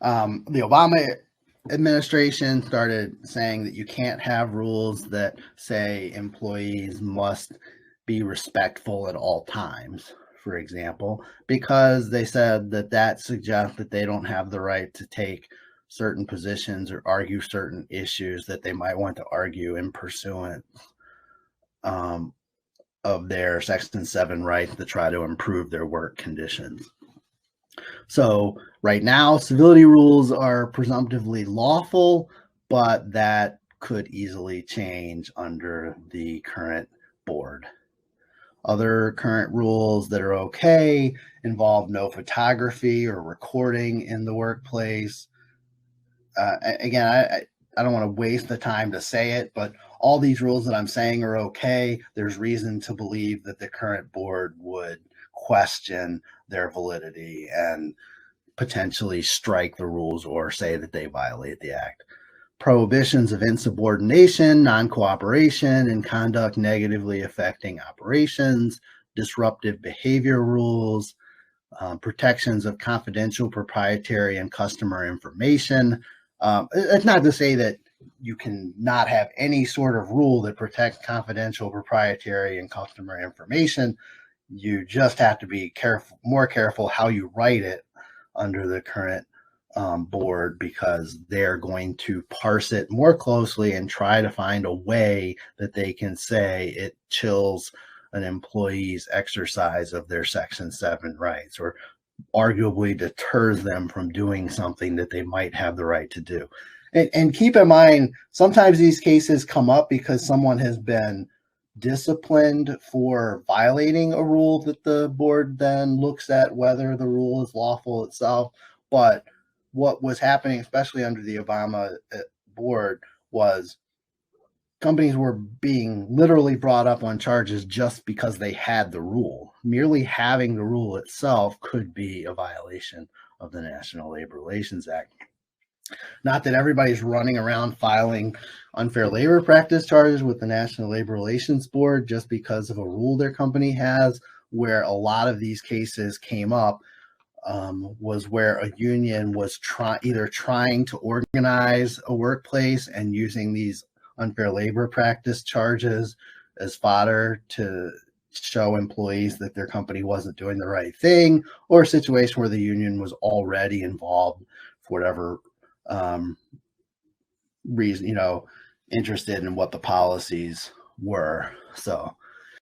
The Obama administration started saying that you can't have rules that say employees must be respectful at all times, for example, because they said that that suggests that they don't have the right to take certain positions or argue certain issues that they might want to argue in pursuant um, of their Section 7 rights to try to improve their work conditions. So right now, civility rules are presumptively lawful, but that could easily change under the current board. Other current rules that are okay involve no photography or recording in the workplace. Again, I don't want to waste the time to say it, but all these rules that I'm saying are okay. There's reason to believe that the current board would question their validity and potentially strike the rules or say that they violate the act. Prohibitions of insubordination, non-cooperation, and conduct negatively affecting operations, disruptive behavior rules, protections of confidential, proprietary, and customer information. It's not to say that you can not have any sort of rule that protects confidential, proprietary, and customer information. You just have to be more careful how you write it under the current board, because they're going to parse it more closely and try to find a way that they can say it chills an employee's exercise of their Section 7 rights, or arguably deters them from doing something that they might have the right to do. And keep in mind, sometimes these cases come up because someone has been disciplined for violating a rule that the board then looks at whether the rule is lawful itself. But what was happening, especially under the Obama board, was companies were being literally brought up on charges just because they had the rule. Merely having the rule itself could be a violation of the National Labor Relations Act. Not that everybody's running around filing unfair labor practice charges with the National Labor Relations Board just because of a rule their company has. Where a lot of these cases came up was where a union was either trying to organize a workplace and using these unfair labor practice charges as fodder to show employees that their company wasn't doing the right thing, or a situation where the union was already involved for whatever reason, interested in what the policies were. So